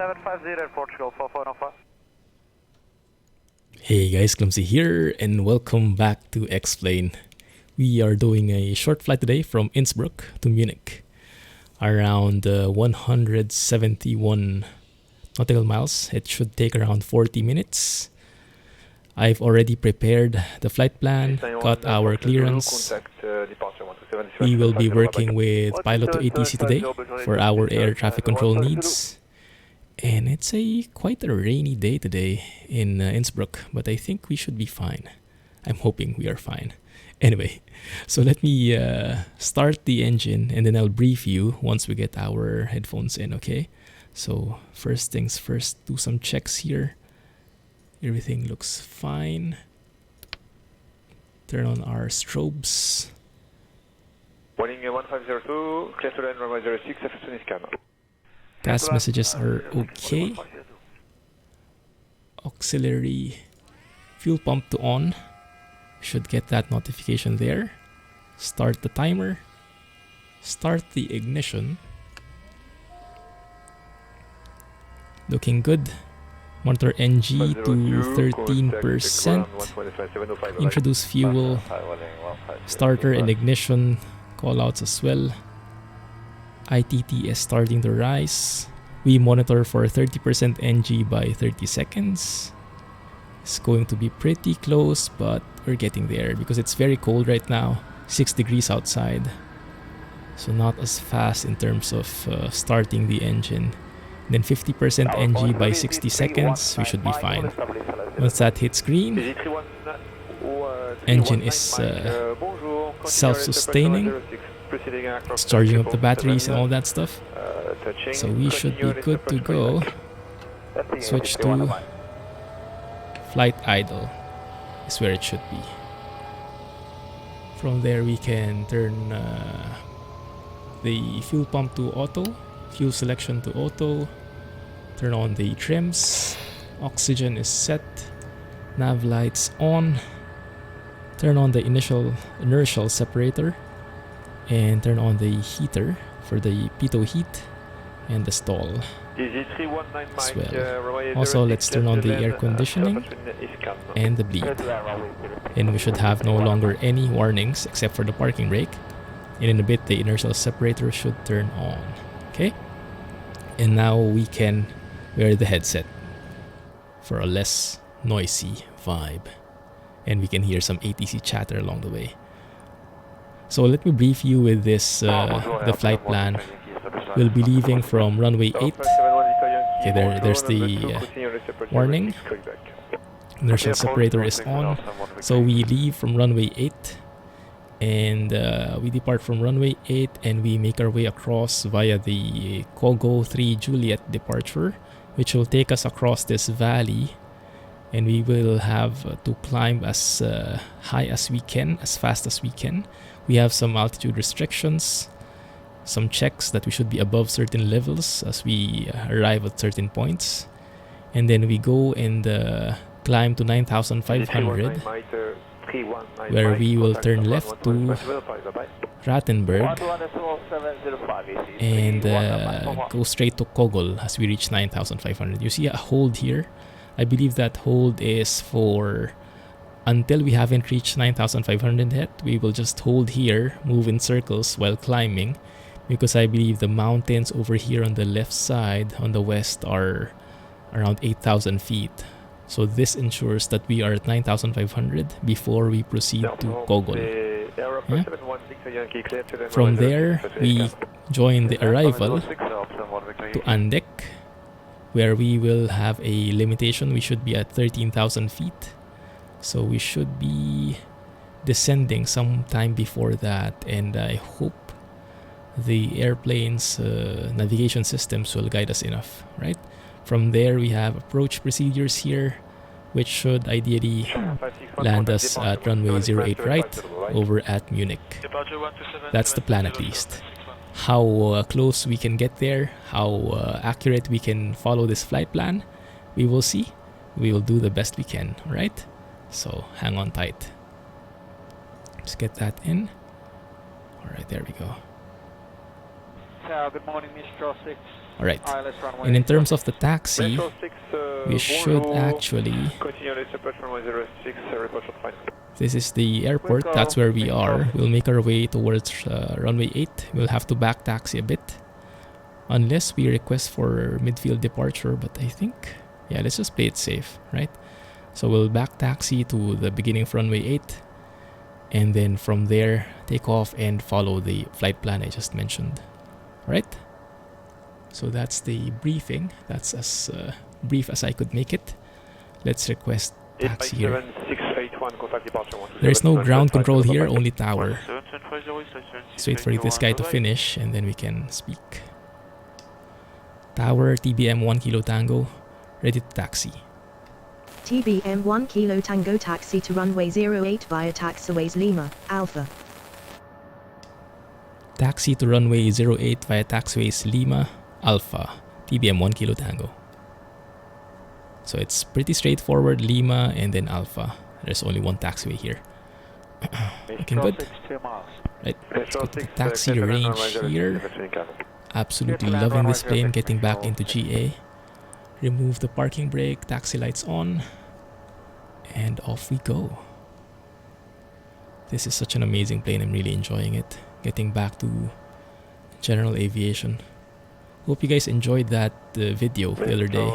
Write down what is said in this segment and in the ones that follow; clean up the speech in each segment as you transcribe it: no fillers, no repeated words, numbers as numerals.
750 in Portugal, 4405. Hey guys, Clumsy here, and welcome back to Explain. We are doing a short flight today from Innsbruck to Munich, around 171 nautical miles. It should take around 40 minutes. I've already prepared the flight plan, got our clearance. We will be working with pilot to ATC today for our air traffic control needs. And it's quite a rainy day today in Innsbruck, but I think we should be fine. I'm hoping we are fine. Anyway, so let me start the engine and then I'll brief you once we get our headphones in, okay? So first things first, do some checks here. Everything looks fine. Turn on our strobes. Warning 1502, clear to land runway 06, FS1 is calm. Gas messages are okay. Auxiliary fuel pump to on. Should get that notification there. Start the timer. Start the ignition. Looking good. Monitor NG to 13%. Introduce fuel. Starter and ignition callouts as well. ITT is starting to rise. We monitor for 30% NG by 30 seconds. It's going to be pretty close, but we're getting there because it's very cold right now. 6 degrees outside. So not as fast in terms of starting the engine. Then 50% NG by 60 seconds, we should be fine. Once that hits green, engine is self-sustaining. It's charging up the batteries and all that stuff. So we should be good to go. Switch to flight idle is where it should be. From there we can turn the fuel pump to auto, fuel selection to auto, turn on the trims, oxygen is set, nav lights on, turn on the initial inertial separator, and turn on the heater for the pitot heat and the stall as well. Also, let's turn on the air conditioning and the bleed. And we should have no longer any warnings except for the parking brake. And in a bit, the inertial separator should turn on. Okay? And now we can wear the headset for a less noisy vibe. And we can hear some ATC chatter along the way. So let me brief you with this, the flight plan. We'll be leaving from runway 8. Okay, there's the warning. Inertial separator is on. So we leave from runway 8. And we depart from runway 8 and we make our way across via the Kogo 3 Juliet departure, which will take us across this valley. And we will have to climb as high as we can, as fast as we can. We have some altitude restrictions, some checks that we should be above certain levels as we arrive at certain points. And then we go and climb to 9,500, where we will turn left to Rattenberg and go straight to Kogel as we reach 9,500. You see a hold here. I believe that hold is for until we haven't reached 9,500 yet. We will just hold here, move in circles while climbing, because I believe the mountains over here on the left side, on the west, are around 8,000 feet. So this ensures that we are at 9,500 before we proceed to Kogol. Yeah? From there, we join the arrival to Andek, where we will have a limitation. We should be at 13,000 feet. So we should be descending sometime before that. And I hope the airplane's navigation systems will guide us enough, right? From there, we have approach procedures here, which should ideally land us at runway 08 right over at Munich. That's the plan at least. How close we can get there, how accurate we can follow this flight plan, we will see. We will do the best we can, right? So hang on tight. Just get that in. Alright, there we go. Tower, good morning, Mistral 6. Alright, ILS runway and in terms of the taxi, Retro 6, we should bonjour. actually... Continue on approach runway 06, report short flight. This is the airport, that's where we are. We'll make our way towards runway 8. We'll have to back taxi a bit. Unless we request for midfield departure, but I think... Yeah, let's just play it safe, right? So we'll back taxi to the beginning of runway 8. And then from there, take off and follow the flight plan I just mentioned. Alright? So that's the briefing. That's as brief as I could make it. Let's request taxi here. There's no ground control here, only tower. Just wait for this guy to finish and then we can speak. Tower, TBM 1 Kilo Tango, ready to taxi. TBM 1 Kilo Tango taxi to runway 08 via taxiways Lima, Alpha. Taxi to runway 08 via taxiways Lima, Alpha, TBM 1 Kilo Tango. So it's pretty straightforward, Lima and then Alpha. There's only one taxiway here. Looking good. Right, let's go to the taxi range here. Absolutely loving this plane, getting back into GA. Remove the parking brake, taxi lights on, and off we go. This is such an amazing plane, I'm really enjoying it. Getting back to general aviation. Hope you guys enjoyed that video the other day.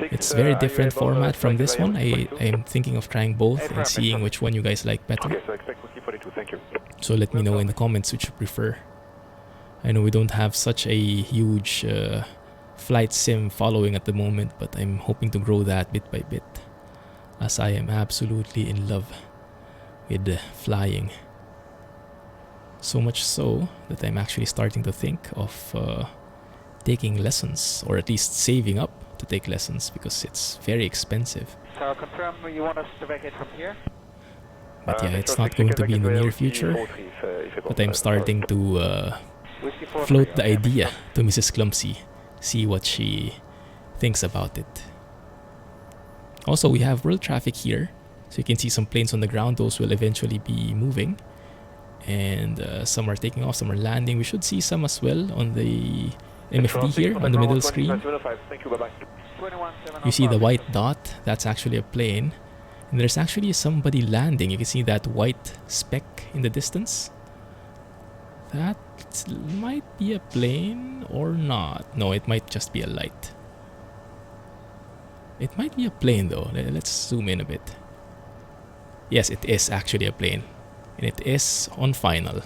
It's very different format from this one. I am thinking of trying both and seeing which one you guys like better. So let me know in the comments which you prefer. I know we don't have such a huge flight sim following at the moment, but I'm hoping to grow that bit by bit, as I am absolutely in love with flying. So much so that I'm actually starting to think of taking lessons, or at least saving up to take lessons, because it's very expensive. So confirm you want us to vacate from here? But yeah, it's not going to be in the near future, but I'm starting to float the idea to Mrs. Clumsy, see what she thinks about it. Also, we have world traffic here, so you can see some planes on the ground. Those will eventually be moving, and some are taking off, some are landing. We should see some as well on the MFD here on the middle screen. You see the white dot, that's actually a plane, and there's actually somebody landing. You can see that white speck in the distance. That might be a plane or not. No, it might just be a light. It might be a plane though. Let's zoom in a bit. Yes, it is actually a plane. And it is on final.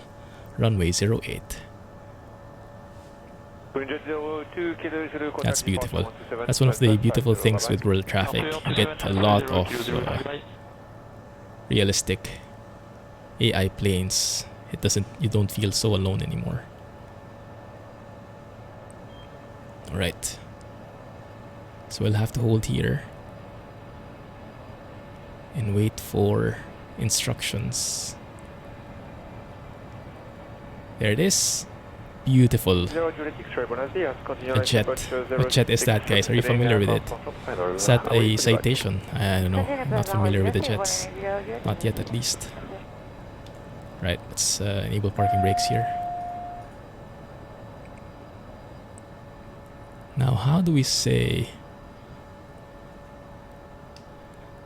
Runway 08. That's beautiful. That's one of the beautiful things with world traffic. You get a lot of realistic AI planes. You don't feel so alone anymore. Alright. So we'll have to hold here and wait for instructions. There it is. Beautiful. A jet. What jet is that, guys? Are you familiar with it? Is that a citation? I don't know. I'm not familiar with the jets. Not yet, at least. Right, let's enable parking brakes here. Now, how do we say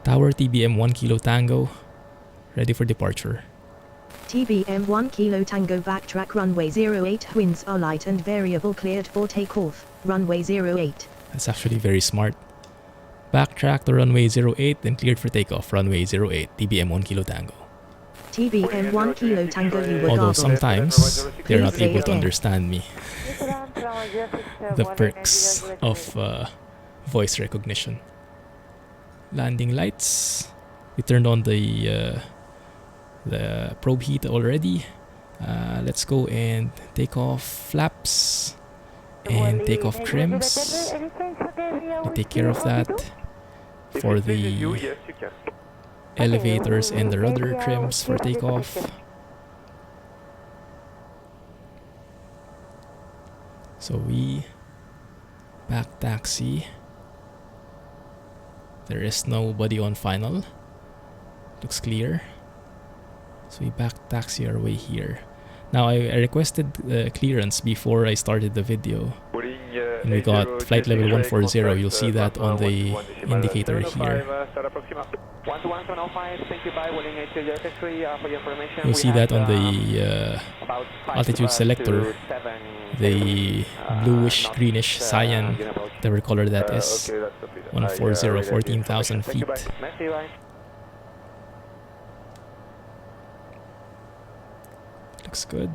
Tower TBM 1 Kilo Tango, ready for departure. TBM 1 Kilo Tango backtrack runway 08, winds are light and variable, cleared for takeoff, runway 08. That's actually very smart. Backtrack to runway 08, then cleared for takeoff, runway 08, TBM 1 Kilo Tango. TBM 1 Kilo Tango, you were Although garbled. sometimes they're not Please say able to again. understand me. The perks of voice recognition. Landing lights. We turned on the probe heat already. Let's go and take off flaps and take off trims. We'll take care of that for the elevators and the rudder trims for takeoff. So we back taxi. There is nobody on final. Looks clear. So we back taxi our way here. Now I requested clearance before I started the video. And we got flight level 140. You'll see that on the indicator here. You'll see that on the altitude selector, the bluish, greenish, cyan, whatever color that is. 140, 14,000 feet. Looks good.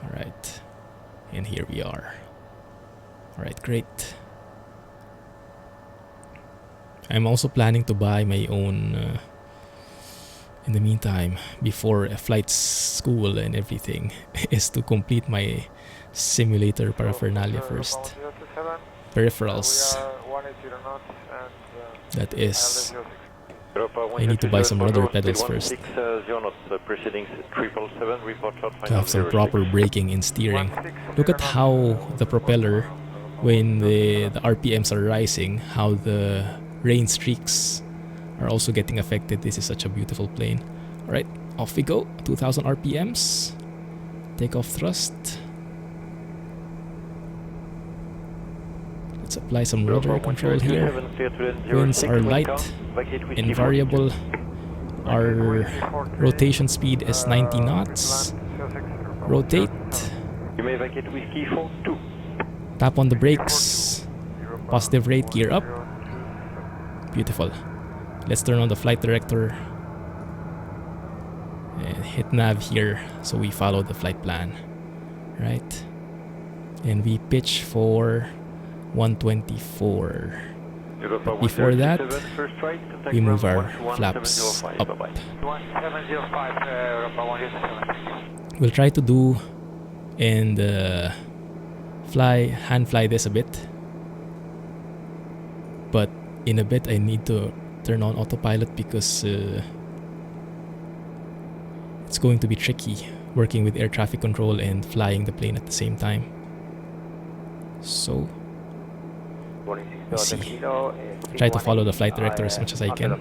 Alright. And here we are. Alright, great. I'm also planning to buy my own in the meantime, before a flight school and everything, is to complete my simulator paraphernalia first. Peripherals. That is, I need to buy some rudder pedals first. To have some proper braking and steering. Look at how the propeller, when the RPMs are rising, how the rain streaks are also getting affected. This is such a beautiful plane. Alright, off we go. 2000 RPMs. Takeoff thrust. Let's apply some rudder control here. Winds are light and variable. Our rotation speed is 90 knots. Rotate. Tap on the brakes. Positive rate, gear up. Beautiful. Let's turn on the flight director and hit nav here so we follow the flight plan. Right? And we pitch for 124. But before that, we move our flaps up. We'll try to do and hand fly this a bit. But in a bit I need to turn on autopilot because it's going to be tricky working with air traffic control and flying the plane at the same time. So, let's see. Try to follow the flight director as much as I can.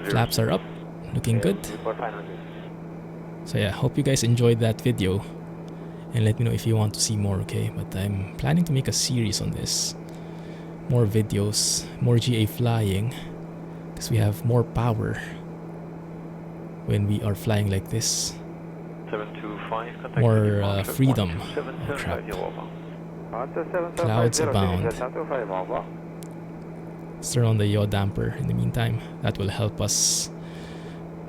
Flaps are up, looking good. So yeah, hope you guys enjoyed that video. And let me know if you want to see more, okay? But I'm planning to make a series on this. More videos, more GA flying. Because we have more power when we are flying like this. More freedom. Oh, crap. Clouds abound. Let's turn on the yaw damper in the meantime. That will help us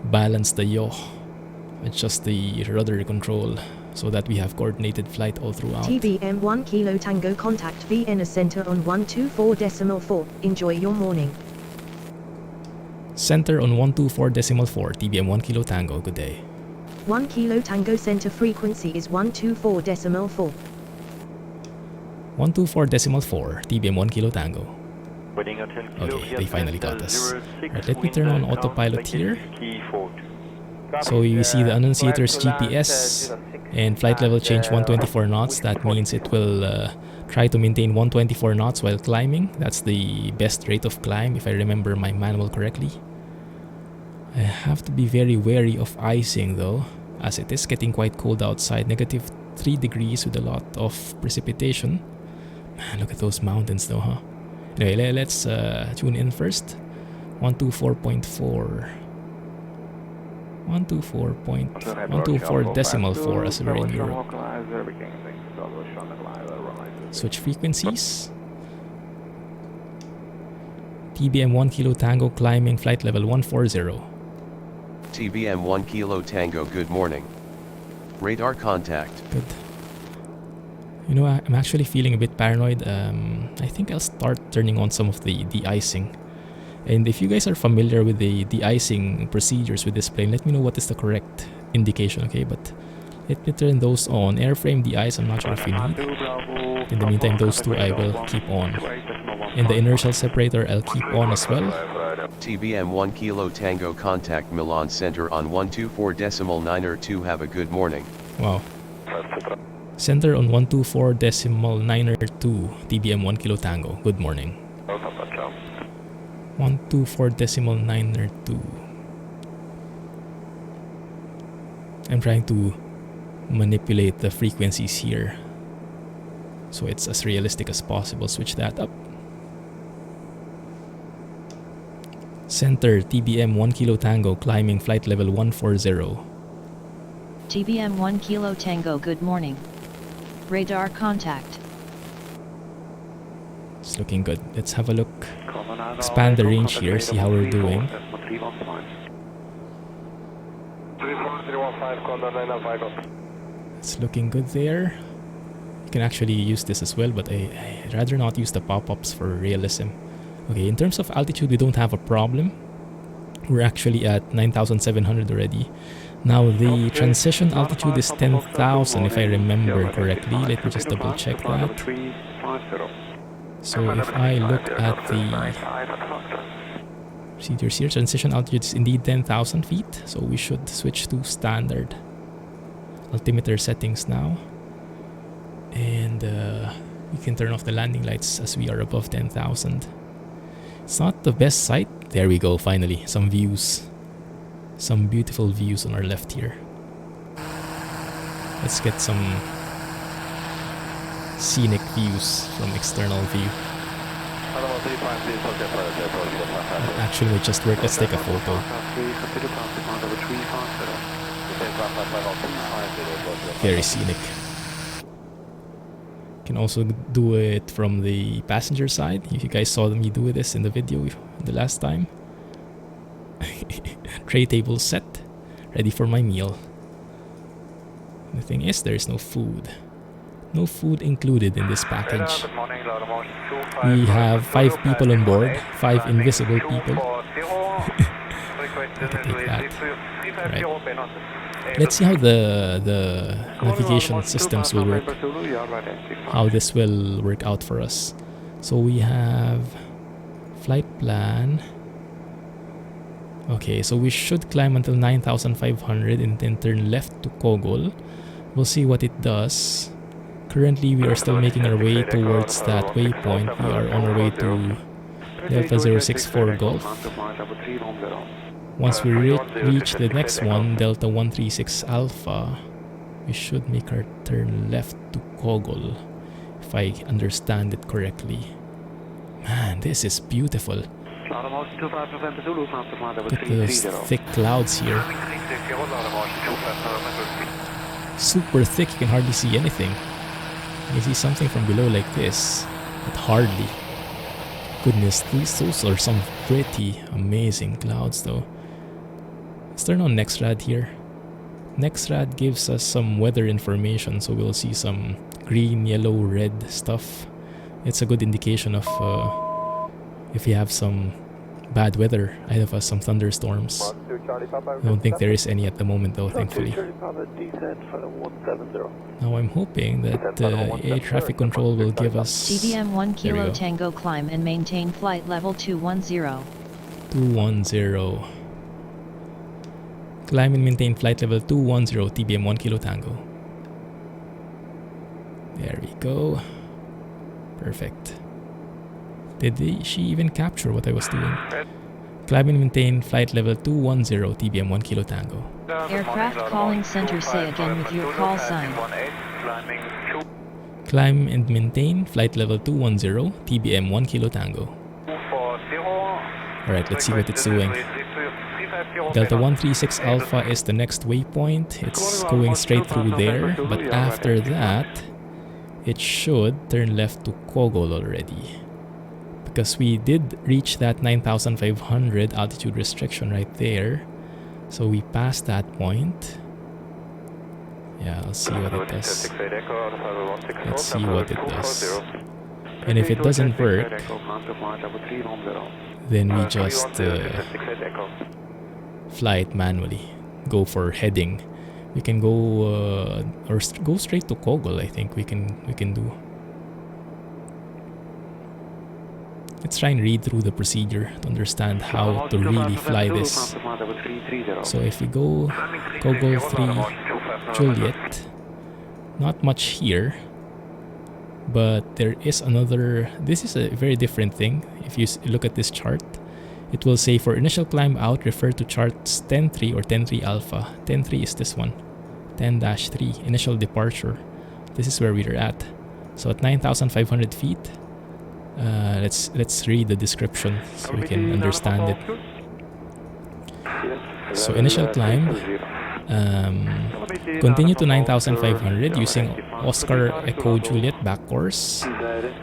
balance the yaw. Adjust the rudder control so that we have coordinated flight all throughout. TBM 1 Kilo Tango contact Vienna Center on 124.4. Enjoy your morning. Center on 124.4. TBM 1 Kilo Tango. Good day. 1 Kilo Tango center frequency is 124.4. 124.4. TBM 1 Kilo Tango. Okay, they finally got us. Right, let me turn on autopilot here. So you see the Annunciator's GPS and flight level change 124 knots. That means it will try to maintain 124 knots while climbing. That's the best rate of climb if I remember my manual correctly. I have to be very wary of icing though, as it is getting quite cold outside. -3 degrees with a lot of precipitation. Man, look at those mountains though, huh? Anyway, let's tune in first. 124.4. 124.4 as we're in Europe. Switch frequencies. TBM 1 Kilo Tango climbing flight level 140. TBM 1 Kilo Tango, good morning. Radar contact. Good. You know, I'm actually feeling a bit paranoid. I think I'll start turning on some of the de-icing. And if you guys are familiar with the de-icing procedures with this plane, let me know what is the correct indication, okay? But let me turn those on. Airframe de-ice, I'm not sure if we need. In the meantime, those two I will keep on. And the inertial separator I'll keep on as well. TBM 1 Kilo Tango contact Milan Center on 124.902. Have a good morning. Wow. Center on 124.902. TBM 1 Kilo Tango. Good morning. 124.902. I'm trying to manipulate the frequencies here so it's as realistic as possible. Switch that up. Center TBM 1 Kilo Tango, climbing flight level 140. TBM 1 Kilo Tango, good morning. Radar contact. It's looking good. Let's have a look. Expand the range here, see how we're doing. It's looking good there. You can actually use this as well, but I'd rather not use the pop-ups for realism. Okay, in terms of altitude, we don't have a problem. We're actually at 9,700 already. Now the transition altitude is 10,000 if I remember correctly. Let me just double check that. So if I look at the procedures here, transition altitude is indeed 10,000 feet. So we should switch to standard altimeter settings now. And we can turn off the landing lights as we are above 10,000. It's not the best sight. There we go, finally. Some views. Some beautiful views on our left here. Let's get some scenic views from external view. That actually might just work. Let's take a photo. Very scenic. Can also do it from the passenger side. If you guys saw me do this in the video the last time. Tray table set, ready for my meal. The thing is, there is no food. No food included in this package. We have 5 people on board, 5 invisible people. Let me take that. Right. Let's see how the navigation systems will work. How this will work out for us. So we have flight plan. Okay, so we should climb until 9,500 and then turn left to Kogol. We'll see what it does. Currently, we are still making our way towards that waypoint. We are on our way to Delta 064 Golf. Once we reach the next one, Delta 136 Alpha, we should make our turn left to Kogol, if I understand it correctly. Man, this is beautiful. Look at those thick clouds here. Super thick, you can hardly see anything. You can see something from below like this, but hardly. Goodness, those are some pretty amazing clouds though. Let's turn on NextRad here. NextRad gives us some weather information, so we'll see some green, yellow, red stuff. It's a good indication of if we have some bad weather ahead of us, some thunderstorms. I don't think there is any at the moment though, thankfully. Now I'm hoping that air traffic control will give us... TBM 1 Kilo Tango, climb and maintain flight level 210. 210. Climb and maintain flight level 210, TBM 1 Kilo Tango. There we go. Perfect. Did she even capture what I was doing? Climb and maintain flight level 210, TBM 1 Kilo Tango. Aircraft calling center, say again with your call sign. Climb and maintain flight level 210, TBM 1 Kilo Tango. Alright, let's see what it's doing. Delta 136 Alpha is the next waypoint. It's going straight through there, but after that, it should turn left to Kogol already. Because we did reach that 9,500 altitude restriction right there. So we passed that point. Yeah, let's see what it does. Let's see what it does. And if it doesn't work, then we just fly it manually. Go for heading. We can go or go straight to Kogol. I think we can do. Let's try and read through the procedure to understand how to really fly this. So if we go Kogol 3 Juliet, not much here, but there is another. This is a very different thing. If you look at this chart, it will say for initial climb out, refer to charts 10.3 or 10.3 alpha. 10.3 is this one. 10-3, initial departure. This is where we're at. So at 9,500 feet, let's read the description so we can understand it. So initial climb, continue to 9,500 using Oscar Echo Juliet back course,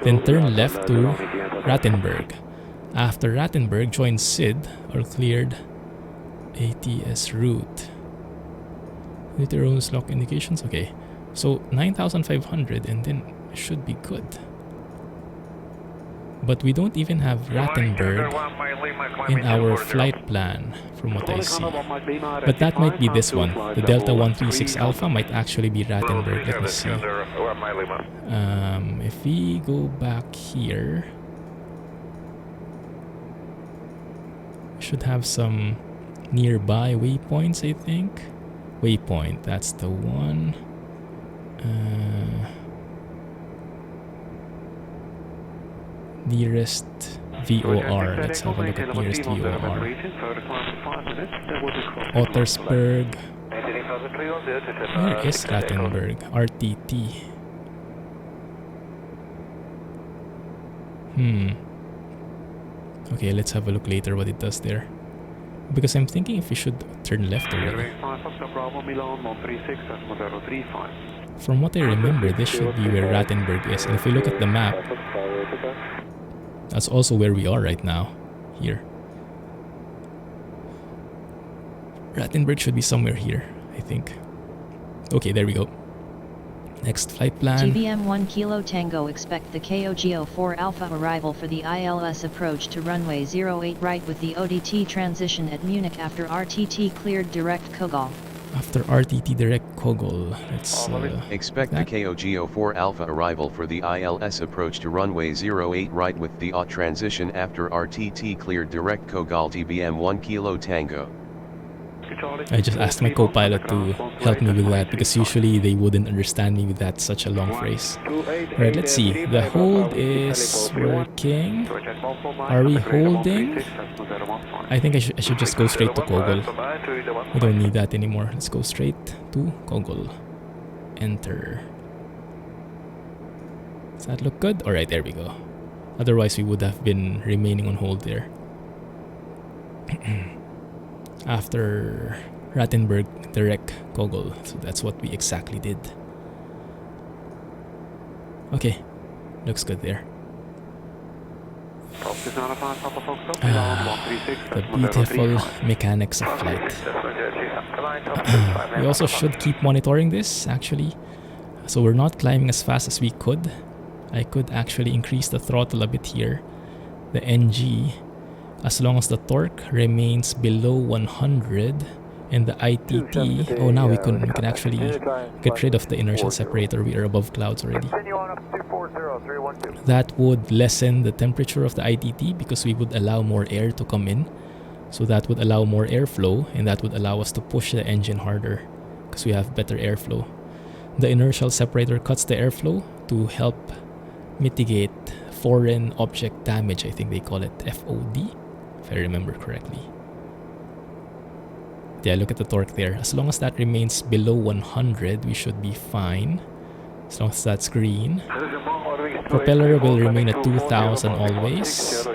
then turn left to Rattenberg. After Rattenberg, join SID or cleared ATS route. Meteorological lock indications. Okay, so 9,500 and then it should be good. But we don't even have Rattenberg in our flight plan from what I see. But that might be this one. The Delta 136 Alpha might actually be Rattenberg. Let me see. If we go back here, we should have some nearby waypoints, I think. Waypoint, that's the one. Nearest VOR. Let's have a look at nearest VOR. Ottersberg. Where is Rattenberg? RTT. Okay, let's have a look later what it does there. Because I'm thinking if we should turn left already. From what I remember, this should be where Rattenberg is. And if we look at the map, that's also where we are right now. Here. Rattenberg should be somewhere here, I think. Okay, there we go. Next flight plan. TBM 1 Kilo Tango, expect the KOGO 4 Alpha arrival for the ILS approach to runway 08 right with the ODT transition at Munich after RTT cleared direct Kogol. After RTT direct Kogol, let's expect the KOGO 4 Alpha arrival for the ILS approach to runway 08 right with the ODT transition after RTT cleared direct Kogol. TBM 1 Kilo Tango. I just asked my co-pilot to help me with that because usually they wouldn't understand me with that such a long phrase. Alright, let's see. The hold is working. Are we holding? I think I should just go straight to Kogol. We don't need that anymore. Let's go straight to Kogol. Enter. Does that look good? Alright, there we go. Otherwise we would have been remaining on hold there. After Rattenberg direct Kogol. So that's what we exactly did. Okay, looks good there. The beautiful mechanics of flight. We also should keep monitoring this actually. So we're not climbing as fast as we could. I could actually increase the throttle a bit here. The NG. As long as the torque remains below 100 and the ITT, oh now we can actually get rid of the inertial separator. We are above clouds already. That would lessen the temperature of the ITT because we would allow more air to come in. So that would allow more airflow and that would allow us to push the engine harder because we have better airflow. The inertial separator cuts the airflow to help mitigate foreign object damage. I think they call it FOD. If I remember correctly. Yeah, look at the torque there. As long as that remains below 100, we should be fine. As long as that's green. Propeller will remain at 2000 always.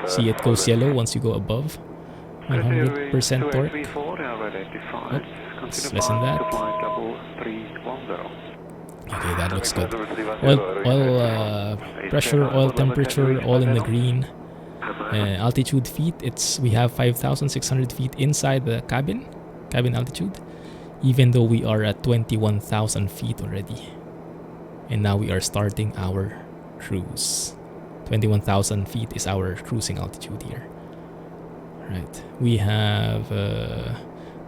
See, it goes yellow once you go above 100% torque. Let's lessen that. Okay, that looks good. Oil pressure, oil temperature, all in the green. Altitude feet, we have 5,600 feet inside the cabin altitude, even though we are at 21,000 feet already. And now we are starting our cruise. 21,000 feet is our cruising altitude here. Right, we have to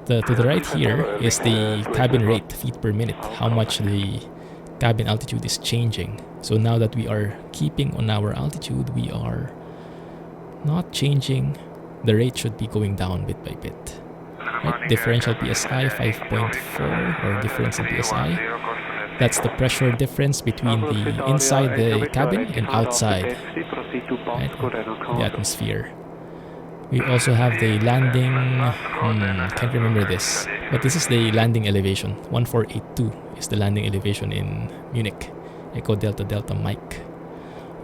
the right here is the cabin rate, feet per minute, how much the cabin altitude is changing. So now that we are keeping on our altitude, we are not changing. The rate should be going down bit by bit. Right, differential PSI 5.4 or difference in PSI. That's the pressure difference between the inside the cabin and outside, right, the atmosphere. We also have the landing. Can't remember this. But this is the landing elevation. 1482 is the landing elevation in Munich. Echo Delta Delta Mike.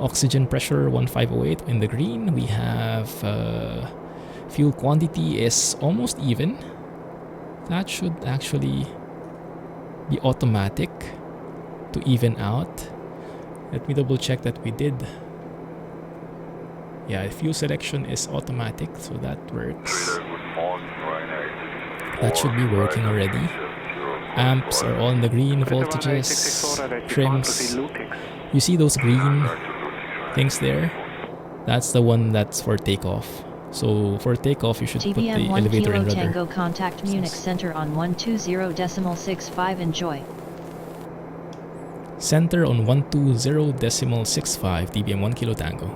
Oxygen pressure 1508 in the green. We have fuel quantity is almost even. That should actually be automatic to even out. Let me double check that we did. Yeah, fuel selection is automatic, so that works. That should be working already. Amps are all in the green, voltages, trims. You see those green things there? That's the one that's for takeoff. So for takeoff, you should put the TBM 1 elevator in Kilo rudder. Tango contact Munich Center on 120.65. Enjoy. Center on 120.65, TBM 1 Kilo Tango.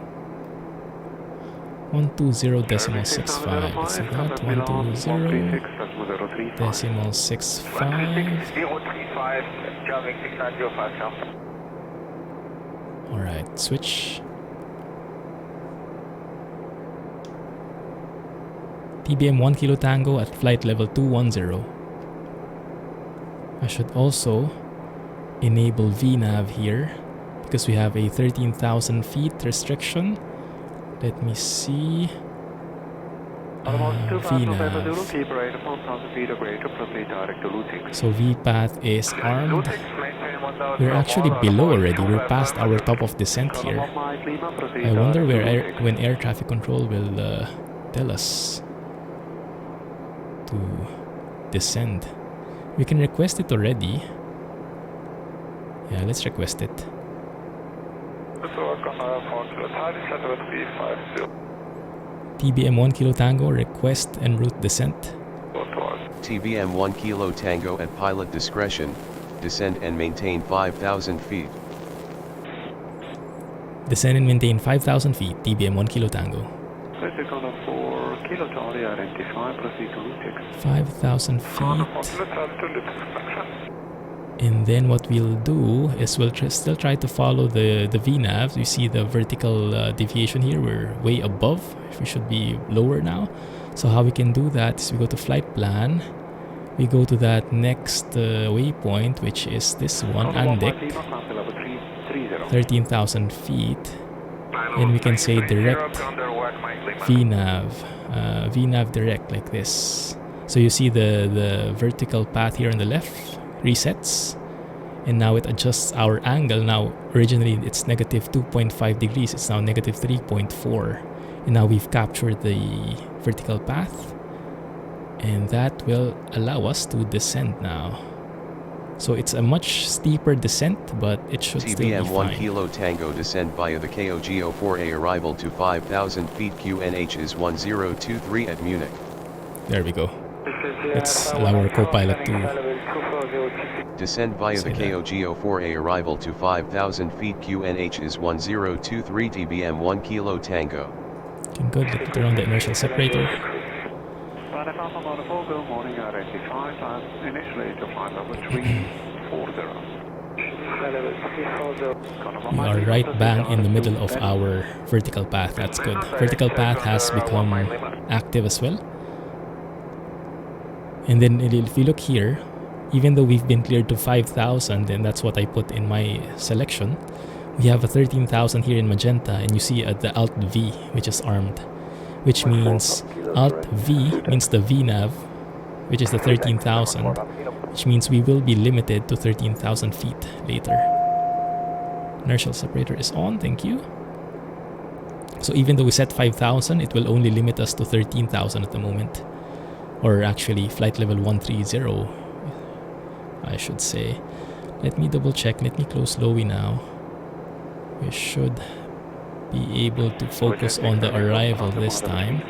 120.65. Let's see that. 120.65. Alright, switch. TBM 1 Kilo Tango at flight level 210. I should also enable VNAV here because we have a 13,000 feet restriction. Let me see. VNAV. So VPath is armed. We're actually below already. We're past our top of descent here. I wonder when air traffic control will tell us to descend. We can request it already. Yeah, let's request it. TBM 1 Kilo Tango, request en route descent. TBM 1 Kilo Tango at pilot discretion, descend and maintain 5,000 feet. Descend and maintain 5,000 feet, TBM 1 Kilo Tango. 5,000 feet. And then what we'll do is we'll still try to follow the VNAV. You see the vertical deviation here. We're way above. We should be lower now. So how we can do that is we go to flight plan. We go to that next waypoint, which is this one, Andic. 13,000 feet. And we can say direct VNAV. VNAV direct like this. So you see the vertical path here on the left resets, and now it adjusts our angle. Now originally it's negative 2.5 degrees, it's now negative 3.4, and now we've captured the vertical path, and that will allow us to descend now. So it's a much steeper descent, but it should still be fine. TBM 1 Kilo Tango descend via the KOGO4A arrival to 5,000 feet. QNH is 1023 at Munich. There we go. Let's allow our co-pilot to descend via the KOGO4A arrival to 5,000 feet. QNH is 1023 TBM 1 Kilo Tango. Okay, good. Let's turn on the inertial separator. We are right bang in the middle of our vertical path. That's good. Vertical path has become active as well. And then if you look here, even though we've been cleared to 5,000, and that's what I put in my selection, we have a 13,000 here in magenta, and you see the Alt V, which is armed, which means Alt V means the VNAV, which is the 13,000, which means we will be limited to 13,000 feet later. Inertial separator is on, thank you. So even though we set 5,000, it will only limit us to 13,000 at the moment. Or actually flight level 130, I should say. Let me double check. Let me close Lowy now. We should be able to focus on the arrival this time.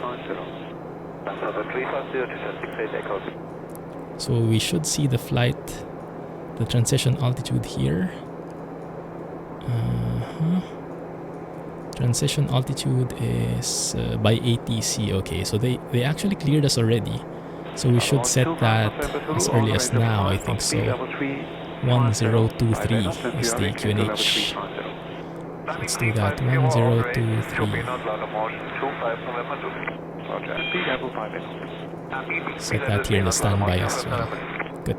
So we should see the flight, the transition altitude here. Transition altitude is by ATC. Okay, so they actually cleared us already. So we should set that as early as now, I think so. 1023 is the QNH. Let's do that, 1023. Set that here in the standby as well. Good.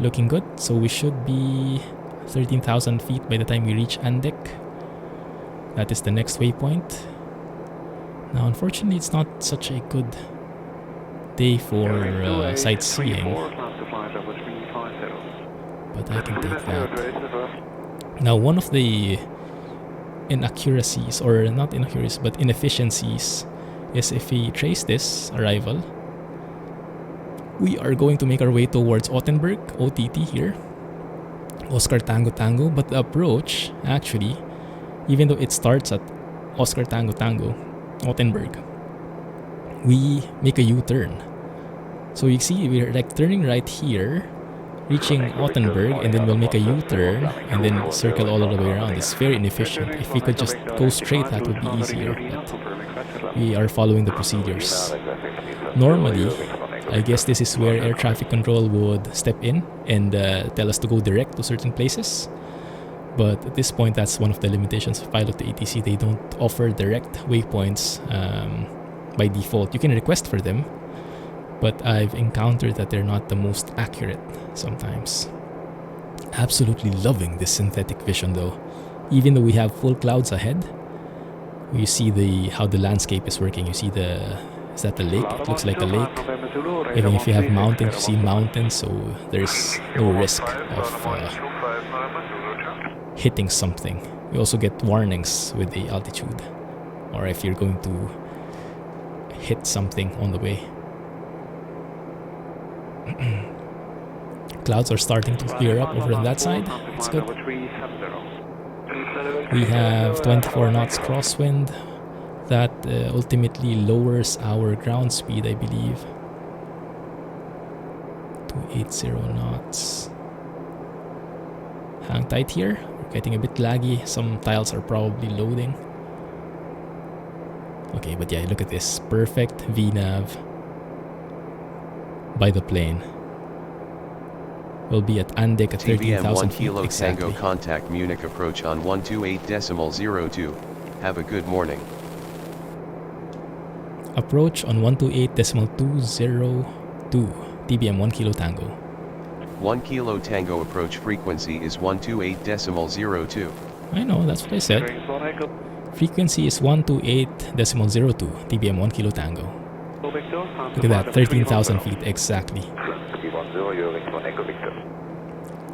Looking good. So we should be 13,000 feet by the time we reach Andek. That is the next waypoint. Now, unfortunately, it's not such a good day for sightseeing, but I can take that. Now, one of the inaccuracies, or not inaccuracies, but inefficiencies, is if we trace this arrival, we are going to make our way towards Ottenberg, OTT here, Oscar Tango Tango, but the approach, actually, even though it starts at Oscar Tango Tango, Ottenberg, we make a U-turn. So you see, we're like turning right here, reaching Ottenberg, and then we'll make a U-turn and then circle all the way around. It's very inefficient. If we could just go straight, that would be easier, but we are following the procedures. Normally, I guess this is where air traffic control would step in and tell us to go direct to certain places. But at this point, that's one of the limitations of Pilot to ATC. They don't offer direct waypoints by default. You can request for them, but I've encountered that they're not the most accurate sometimes. Absolutely loving this synthetic vision though. Even though we have full clouds ahead, you see how the landscape is working. You see is that a lake? It looks like a lake. Even if you have mountains, you see mountains, so there's no risk of hitting something. You also get warnings with the altitude, or if you're going to hit something on the way. Clouds are starting to clear up over on that side. It's good. We have 24 knots crosswind. That ultimately lowers our ground speed, I believe. 280 knots. Hang tight here. We're getting a bit laggy. Some tiles are probably loading. Okay, but yeah, look at this. Perfect VNAV by the plane. We'll be at Andek at 13,000 feet. Kilo exactly. Tango contact Munich approach on 128.02. Have a good morning. Approach on 128.202. TBM 1 Kilo Tango. 1 Kilo Tango approach frequency is 128.02. I know, that's what I said. Frequency is 128.02. TBM 1 Kilo Tango. Look at that, 13,000 feet exactly.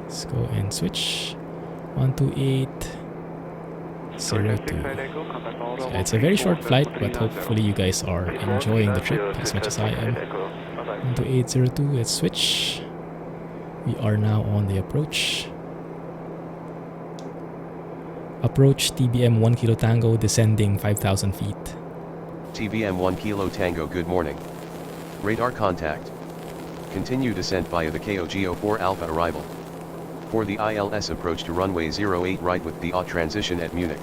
Let's go and switch. 128.02. So yeah, it's a very short flight, but hopefully you guys are enjoying the trip as much as I am. 128.02, let's switch. We are now on the approach. Approach TBM 1 Kilo Tango, descending 5,000 feet. TBM 1 Kilo Tango, good morning. Radar contact. Continue descent via the KOGO4 Alpha arrival. For the ILS approach to runway 08 right with the AW transition at Munich.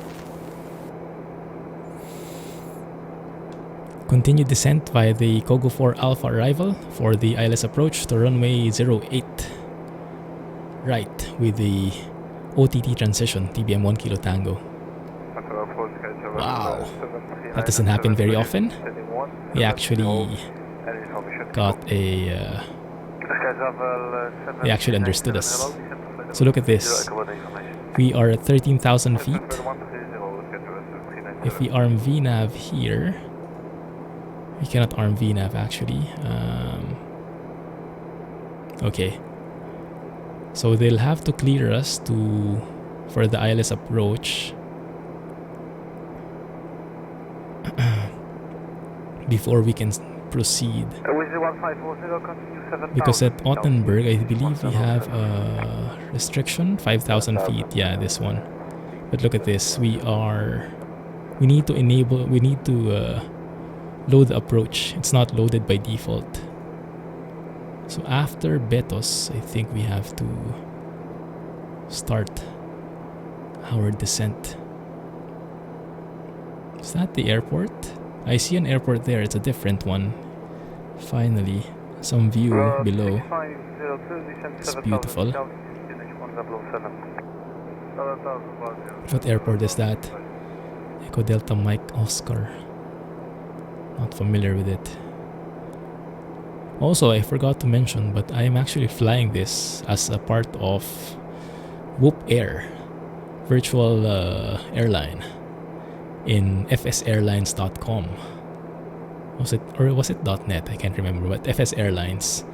Continue descent via the KOGO4 Alpha arrival for the ILS approach to runway 08 right with the OTT transition, TBM 1 Kilo Tango. Wow, that doesn't happen very often. We actually got they actually understood us. So look at this. We are at 13,000 feet. If we arm VNAV here, we cannot arm VNAV actually. Okay. So they'll have to clear us for the ILS approach before we can proceed. Because at Ottenberg, I believe we have a restriction, 5,000 feet. Yeah, this one. But look at this. We need to load the approach. It's not loaded by default. So after Betos, I think we have to start our descent. Is that the airport? I see an airport there. It's a different one. Finally, some view below. It's beautiful. What airport is that? Echo Delta Mike Oscar. Not familiar with it. Also, I forgot to mention, but I am actually flying this as a part of Whoop Air, virtual airline in fsairlines.com. Was it .net? I can't remember, but FS Airlines.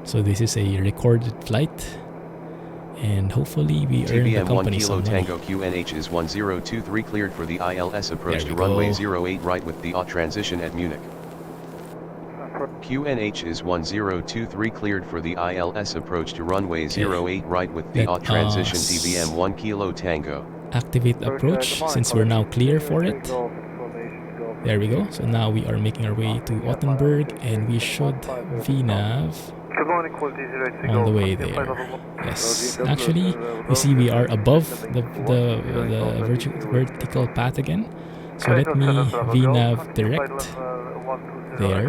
So this is a recorded flight, and hopefully we earn the TBM 1 company Kilo some money. Tango QNH is 1023 cleared for the ILS approach There to we runway go. 08 right with the AUT transition at Munich. QNH is 1023 cleared for the ILS approach to runway 08 right with the Let AUT transition us TBM 1 Kilo Tango. activate approach since we're now clear for it. There we go. So now we are making our way to Ottenberg, and we should VNAV on the way there. Yes, actually, you see we are above the vertical path again. So let me VNAV direct there,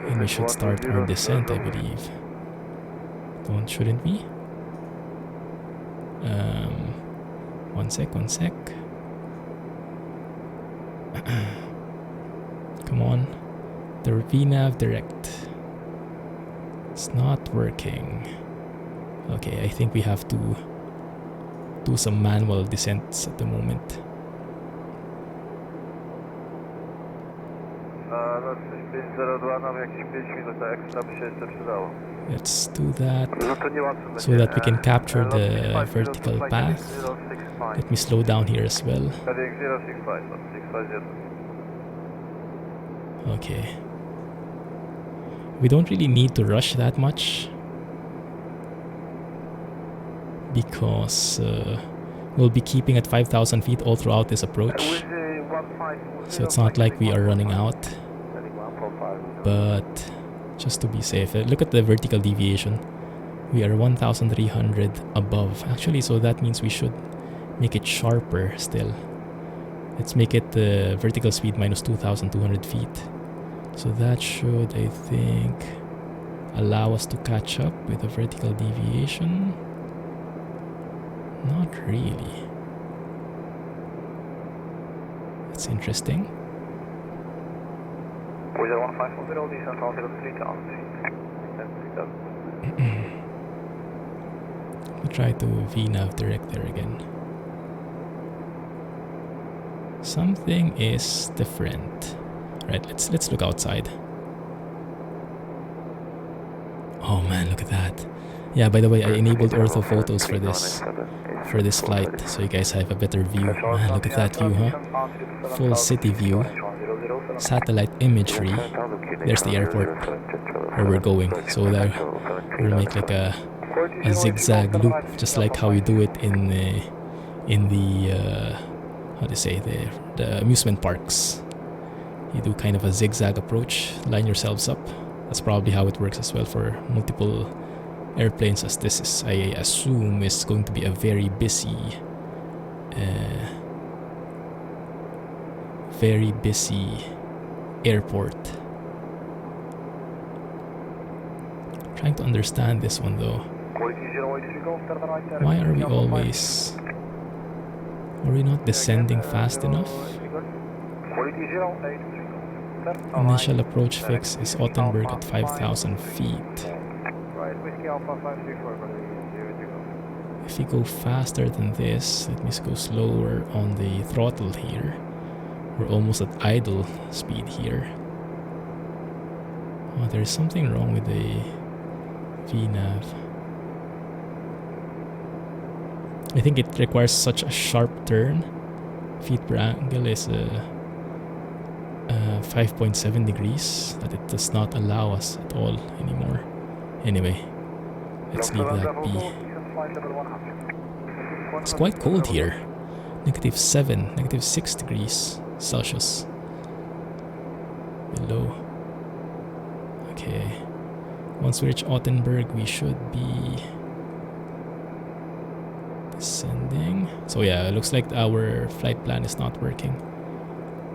and we should start our descent, I believe. Shouldn't we? One sec. Come on, the VNAV direct. It's not working. Okay, I think we have to do some manual descents at the moment. Let's do that so that we can capture the vertical path. Let me slow down here as well. Okay. We don't really need to rush that much because we'll be keeping at 5,000 feet all throughout this approach. So it's not like we are running out. But just to be safe, look at the vertical deviation. We are 1,300 above. Actually, so that means we should make it sharper still. Let's make it the vertical speed minus 2,200 feet. So that should, I think, allow us to catch up with the vertical deviation. Not really. That's interesting. We'll try to VNAV direct there again. Something is different. Right, let's look outside. Oh man, look at that. Yeah, by the way, I enabled ortho photos for this flight, so you guys have a better view. Man, look at that view, huh? Full city view. Satellite imagery. There's the airport where we're going. So there we'll make like a zigzag loop, just like how we do it in the how to say, the amusement parks. You do kind of a zigzag approach, line yourselves up. That's probably how it works as well for multiple airplanes, as this is, I assume, is going to be a very busy airport. Trying to understand this one though. Why are we always... Are we not descending fast enough? Initial approach fix is Ottenberg at 5,000 feet. If we go faster than this, let me go slower on the throttle here. We're almost at idle speed here. Oh, there's something wrong with the VNAV. I think it requires such a sharp turn. Feet per angle is 5.7 degrees that it does not allow us at all anymore. Anyway, let's leave that be. It's quite cold here. -7, -6 degrees Celsius below. Okay, once we reach Ottenberg, we should be descending. So yeah, it looks like our flight plan is not working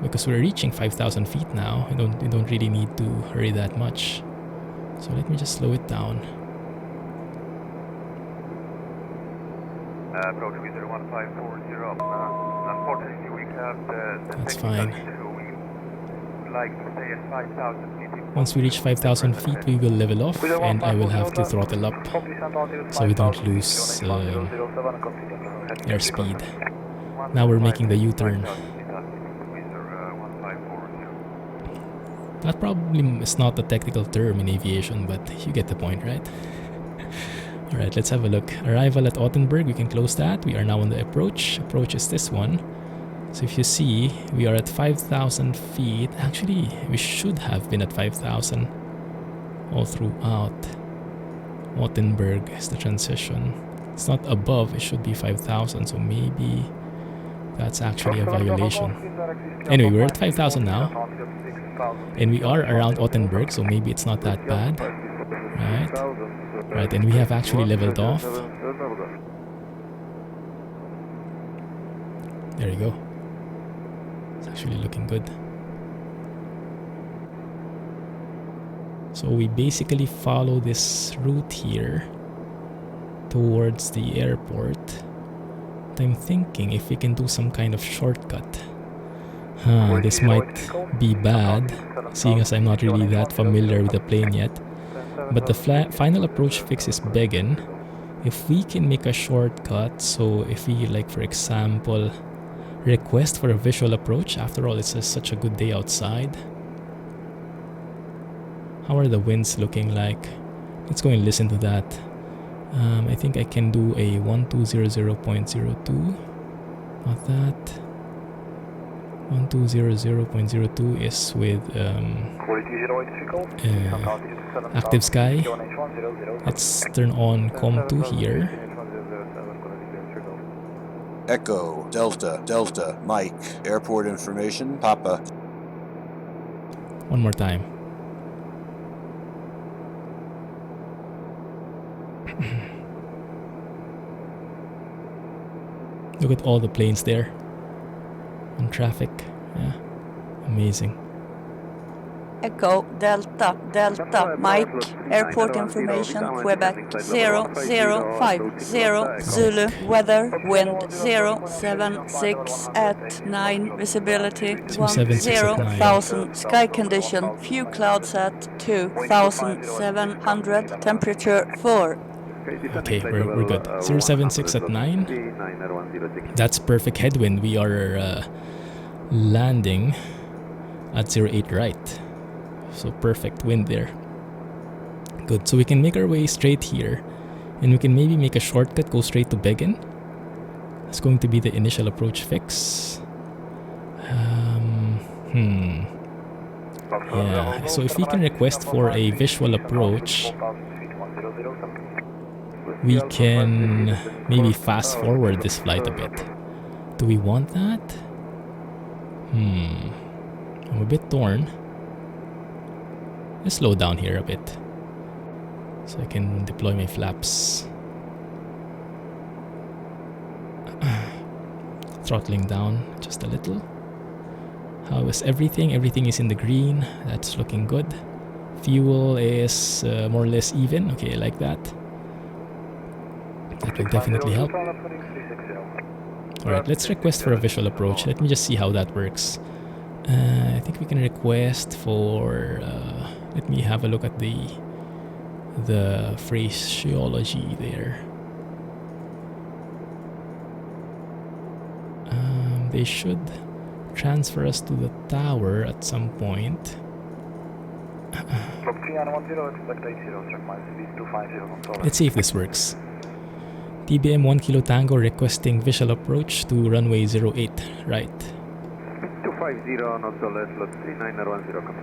because we're reaching 5,000 feet now. We don't really need to hurry that much. So let me just slow it down. Approach 11540 up. Unfortunately, we have the That's technical fine. issue. We like to stay at 5,000 feet. Once we reach 5,000 feet, we will level off, and I will have to throttle up so we don't lose airspeed. Now we're making the U-turn. That probably is not a technical term in aviation, but you get the point, right? Alright, let's have a look. Arrival at Ottenberg, we can close that. We are now on the approach. Approach is this one. So if you see, we are at 5,000 feet. Actually, we should have been at 5,000 all throughout. Ottenberg is the transition. It's not above, it should be 5,000, so maybe that's actually a violation. Anyway, we're at 5,000 now. And we are around Ottenberg, so maybe it's not that bad. Right? Right, and we have actually leveled off. There you go. It's actually looking good. So we basically follow this route here towards the airport. But I'm thinking if we can do some kind of shortcut. This might be bad, seeing as I'm not really that familiar with the plane yet. But the final approach fix is Begin. If we can make a shortcut, so if we, like, for example, request for a visual approach. After all, it's such a good day outside. How are the winds looking like? Let's go and listen to that. I think I can do a 1200.02. Not that. 1200.02 is with active sky. Let's turn on COM2 here. Echo, Delta, Delta, Mike, airport information, Papa. One more time. Look at all the planes there. On traffic. Yeah. Amazing. Echo, Delta, Delta, Mike, airport information, Quebec, 0050, Zulu, weather, wind, 076 at 9, visibility, 10,000, sky condition, few clouds at 2,700, temperature 4. Okay, we're good. 076 at 9. That's perfect headwind. We are landing at 08 right. So perfect wind there. Good. So we can make our way straight here. And we can maybe make a shortcut, go straight to Begin. It's going to be the initial approach fix. Yeah. So if we can request for a visual approach, we can maybe fast forward this flight a bit. Do we want that? I'm a bit torn. Let's slow down here a bit so I can deploy my flaps. Throttling down just a little. How is everything? Everything is in the green. That's looking good. Fuel is more or less even. Okay, I like that. That will definitely help. Alright, let's request for a visual approach. Let me just see how that works. I think we can request for... let me have a look at the phraseology there. They should transfer us to the tower at some point. Let's see if this works. TBM 1 Kilo Tango requesting visual approach to runway 08 right. 250, not so less, lot 3910, come.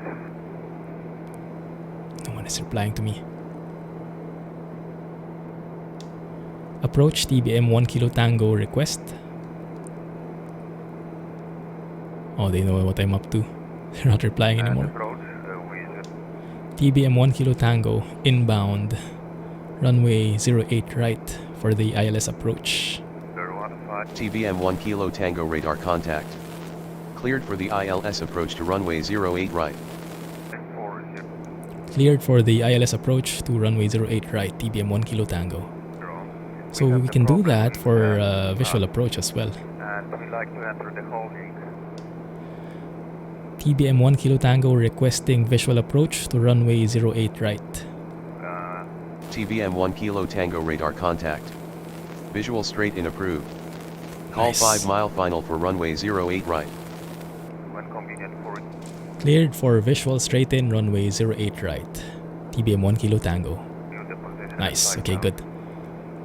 No one is replying to me. Approach TBM 1 Kilo Tango request. Oh, they know what I'm up to. They're not replying anymore. TBM 1 Kilo Tango inbound runway 08 right for the ILS approach. TBM 1 Kilo Tango radar contact. Cleared for the ILS approach to runway 08 right. Cleared for the ILS approach to runway 08 right, TBM 1 Kilo Tango. So we can do that for visual approach as well. like to enter the holding. TBM 1 Kilo Tango requesting visual approach to runway 08 right. TBM 1 Kilo Tango radar contact. Visual straight in approved. Call Nice. 5 mile final for runway 08 right. When convenient for Cleared for visual straight in runway 08 right. TBM 1 Kilo Tango. the position. Nice, okay, good.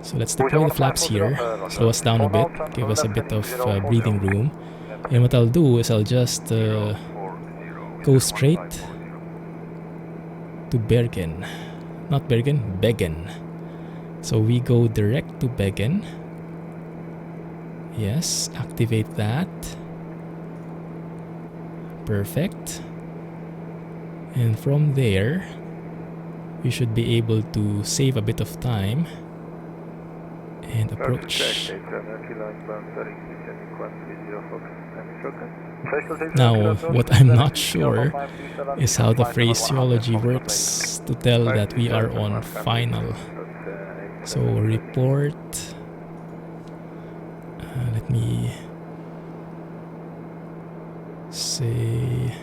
So let's deploy the flaps here, slow us down a bit, give us a bit of breathing room. And what I'll do is I'll just go straight to Bergen. Not Bergen, Beggen. So we go direct to Beggen. Yes, activate that. Perfect. And from there, we should be able to save a bit of time and approach. Now, what I'm not sure is how the phraseology works to tell that we are on final. So report. Let me say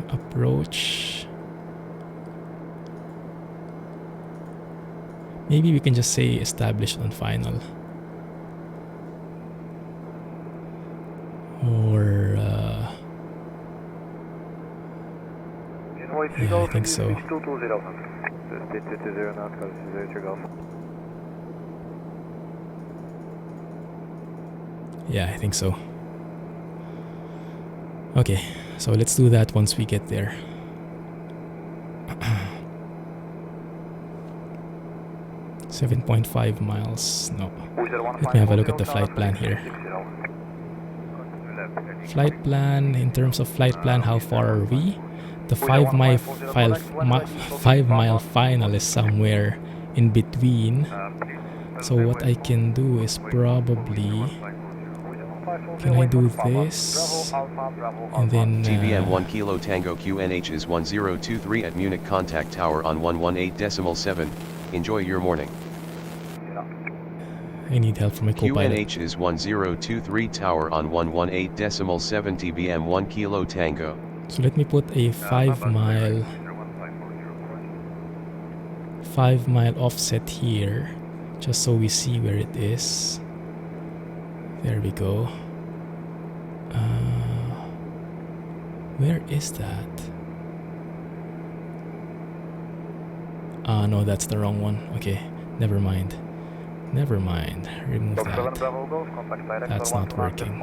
approach. Maybe we can just say established on final. Or yeah, I think so. Yeah, I think so. Okay, so let's do that once we get there. .5 miles. No. Let me have a look at the flight plan here. Flight plan, in terms of flight plan, how far are we? The 5 mile final is somewhere in between. So what I can do is probably, can I do this? And then TBM 1 Kilo Tango QNH is 1023 at Munich, contact tower on 118.7. Enjoy your morning. I need help from my co-pilot. QNH is 1023 tower on 118.7 TBM 1 Kilo Tango. So let me put a 5 mile offset here, just so we see where it is. There we go. Where is that? Ah, no, that's the wrong one. Okay, never mind. Never mind. Remove that. That's not working.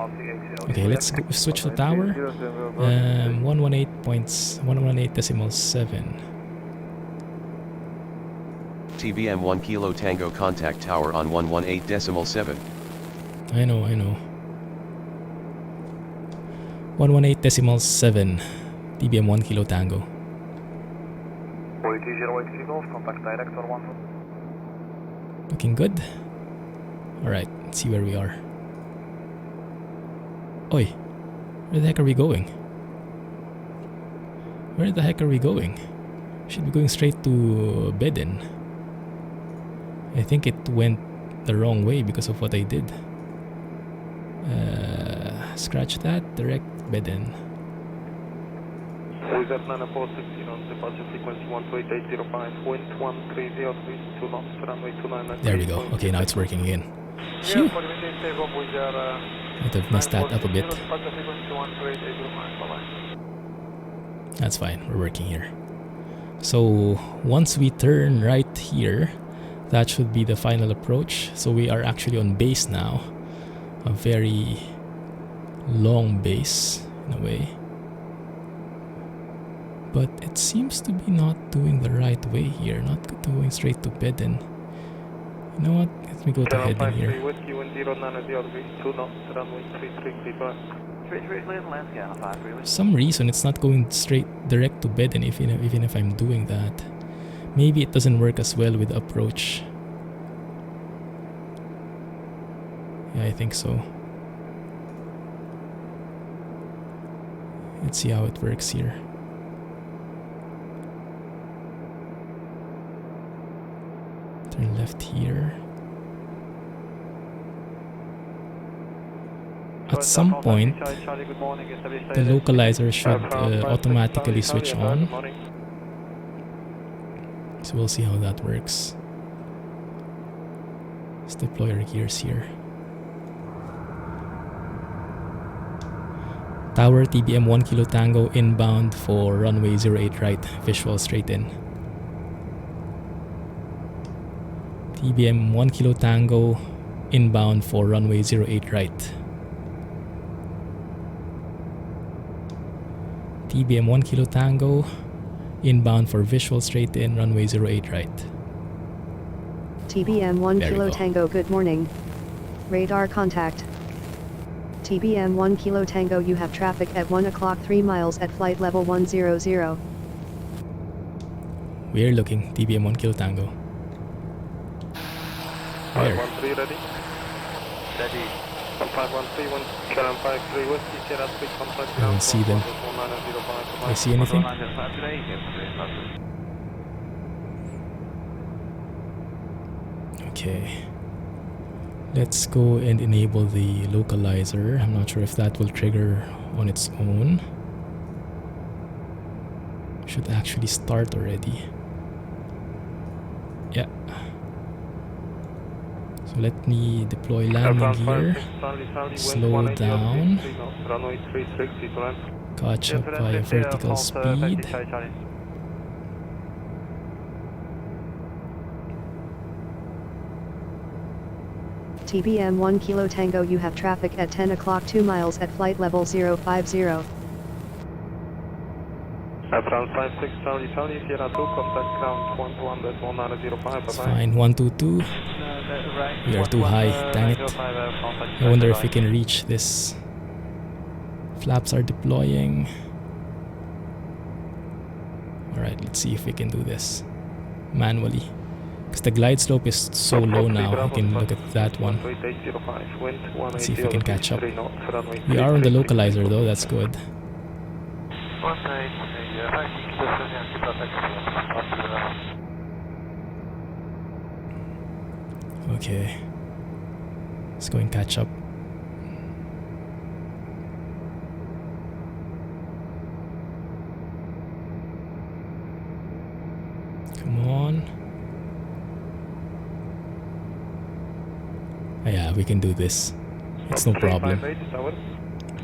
Okay, let's go, switch to tower. 118.7. TBM 1 Kilo Tango contact tower on 118.7. I know. 118.7. TBM 1 Kilo Tango. Looking good. Alright, let's see where we are. Oi, where the heck are we going? Where the heck are we going? Should be going straight to Bedden. I think it went the wrong way because of what I did. Scratch that, direct Bedden. There we go. Okay, now it's working again. Phew. Might have messed that up a bit. That's fine, we're working here. So once we turn right here, that should be the final approach. So we are actually on base now. A very long base in a way. But it seems to be not doing the right way here, not going straight to Bedden. You know what? Let me go to heading here. For some reason it's not going straight direct to Bedden even if I'm doing that. Maybe it doesn't work as well with approach. Yeah, I think so. Let's see how it works here. Turn left here. at some point the localizer should automatically switch on. So we'll see how that works. Let's deploy our gears here. Tower TBM 1 Kilo Tango inbound for runway 08 right, visual straight in. TBM 1 Kilo Tango inbound for runway 08 right. TBM 1 Kilo Tango inbound for visual straight in, runway 08 right. TBM 1 There we Kilo go. Tango, good morning. Radar contact. TBM 1 Kilo Tango, you have traffic at 1 o'clock 3 miles at flight level 100. We're looking, TBM 1 Kilo Tango. Where? 513 ready. Ready. 513, 53 West, Sierra 3 contact. I don't see them. Do I see anything? Okay. Let's go and enable the localizer. I'm not sure if that will trigger on its own. Should actually start already. Yeah. So let me deploy landing gear. Slow down. Catch up by vertical speed. TBM 1 Kilo Tango, you have traffic at 10 o'clock 2 miles at flight level 050. France 56, Charlie, Charlie, Sierra 2, contact ground 121.1005. It's fine, 122. We are too high, dang it. I wonder if we can reach this. Flaps are deploying. Alright, let's see if we can do this manually. Because the glide slope is so low now, we can look at that one. Let's see if we can catch up. We are on the localizer though, that's good. Okay. Let's go and catch up. Come on. Oh, yeah, we can do this. It's no problem.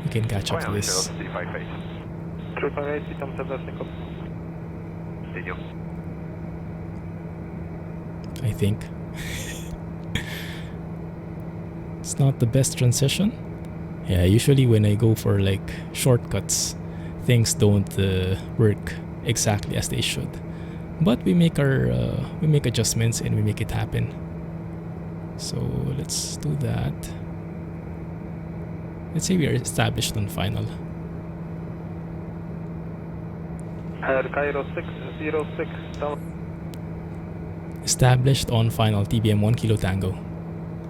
We can catch up to this. I think. It's not the best transition. Yeah, usually when I go for like shortcuts, things don't work exactly as they should. But we make adjustments and we make it happen. So let's do that. Let's say we are established on final. Cairo 606. Established on final, TBM 1 Kilo Tango.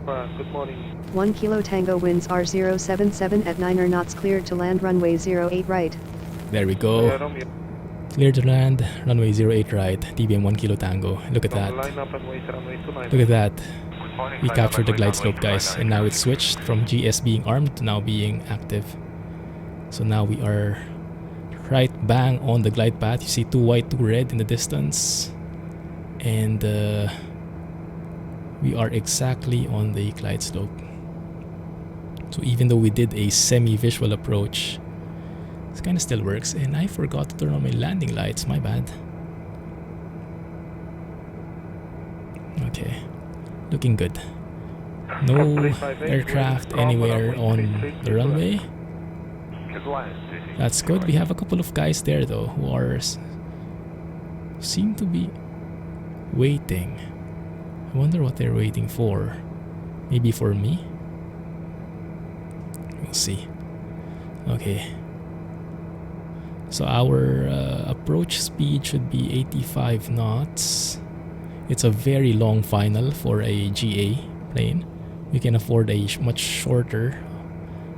Good morning. 1 Kilo Tango, winds R077 at 9 knots, cleared to land runway 08 right. There we go. Clear to land, runway 08 right, TBM 1 Kilo Tango. Look at that. Look at that. We captured the glide slope, guys, and now it's switched from GS being armed to now being active. So now we are right bang on the glide path. You see 2 white, 2 red in the distance. And we are exactly on the glide slope. So even though we did a semi-visual approach, this kind of still works. And I forgot to turn on my landing lights, my bad. Okay, looking good. No aircraft anywhere on the runway. That's good. We have a couple of guys there though who are seem to be waiting. I wonder what they're waiting for. Maybe for me? We'll see. Okay. So our approach speed should be 85 knots. It's a very long final for a GA plane. We can afford a much shorter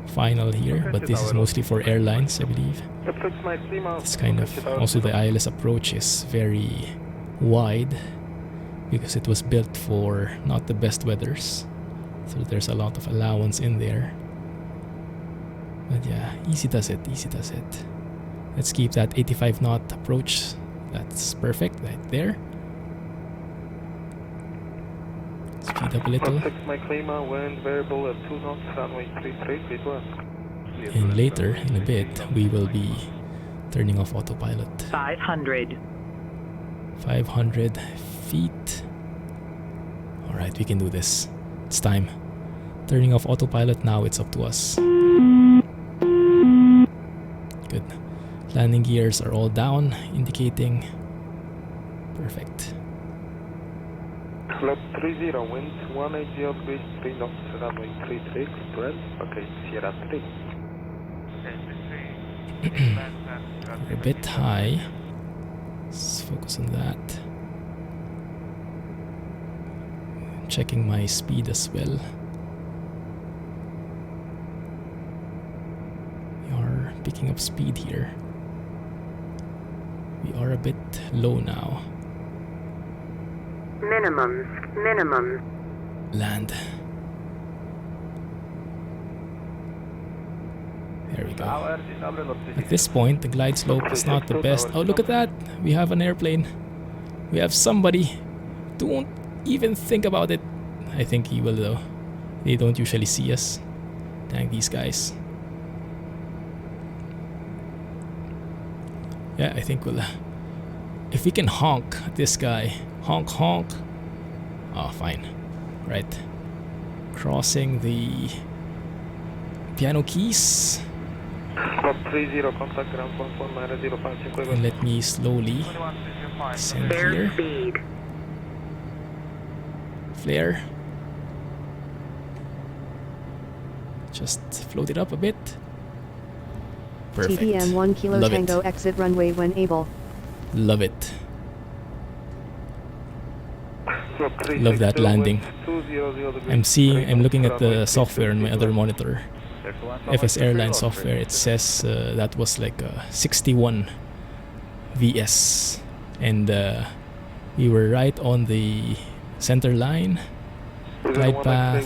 final here, but this is mostly for airlines, I believe. It's kind of also the ILS approach is very wide because it was built for not the best weathers, so there's a lot of allowance in there. But yeah, easy does it, easy does it. Let's keep that 85 knot approach. That's perfect right there. Speed up a little. Wind variable at 2 knots, runway 33, please west. And later, in a bit, we will be turning off autopilot. 500. 500 feet. Alright, we can do this. It's time. Turning off autopilot now, it's up to us. Good. Landing gears are all down, indicating perfect. Flight 30, wind 180 degrees, 3 knots, runway 33, clear. Okay, Sierra 3. We're a bit high. Let's focus on that. Checking my speed as well. We are picking up speed here. We are a bit low now. Minimum. Land. There we go. At this point, the glide slope is not the best. Oh, look at that! We have an airplane. We have somebody. Don't even think about it. I think he will though. They don't usually see us. Dang these guys. Yeah, I think we'll... if we can honk at this guy. Honk, honk. Oh, fine. Right. Crossing the piano keys. And let me slowly descend here. Flare. Just float it up a bit. Perfect. TBM 1 Kilo Love Tango it. exit runway when able. Love it. Love that landing. I'm looking at the software on my other monitor. FS Airline software. It says that was like 61 VS, and we were right on the center line, glide path,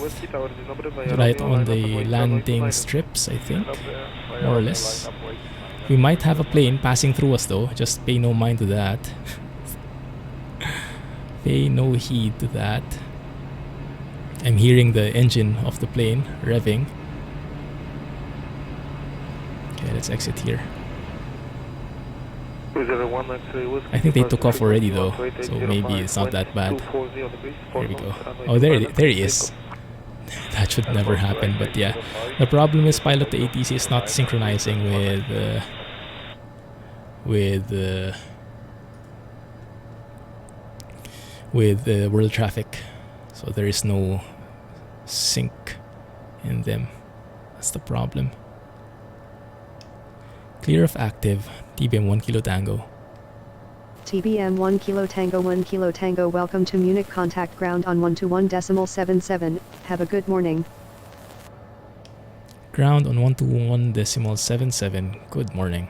right on the landing strips, I think, more or less. We might have a plane passing through us though, just pay no mind to that. Pay no heed to that. I'm hearing the engine of the plane revving. Okay, let's exit here. I think they took off already though, so maybe it's not that bad. There we go. Oh, there he is. That should never happen, but yeah. The problem is pilot the ATC is not synchronizing with world traffic, so there is no sync in them. That's the problem. Clear of active. TBM 1 Kilo Tango. TBM 1 Kilo Tango 1 Kilo Tango, welcome to Munich, contact ground on 121.77, have a good morning. Ground on 121.77, good morning.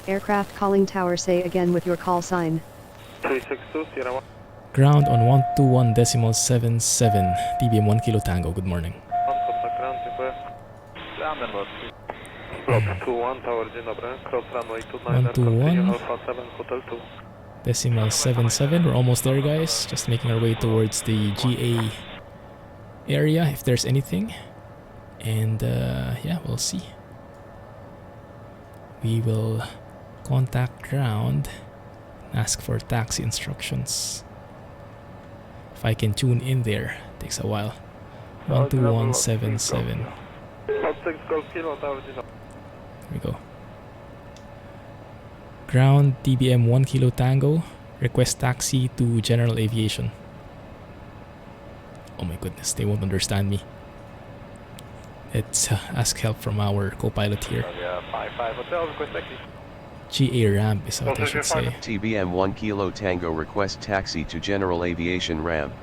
Aircraft calling tower, say again with your call sign. 362, Sierra 1. Ground on 121.77, TBM 1 Kilo Tango, good morning. Drop 21, tower, dzień dobry. Cross runway 121. Alpha 7, Hotel 2. Decimal 77, we're almost there guys, just making our way towards the GA area if there's anything, and yeah, we'll see. We will contact ground, ask for taxi instructions. If I can tune in there, takes a while. 12177. There we go. Ground TBM 1 Kilo Tango, request taxi to General Aviation. Oh my goodness, they won't understand me. Let's ask help from our co-pilot here. GA ramp is what I should say. TBM 1 Kilo Tango, request taxi to General Aviation ramp.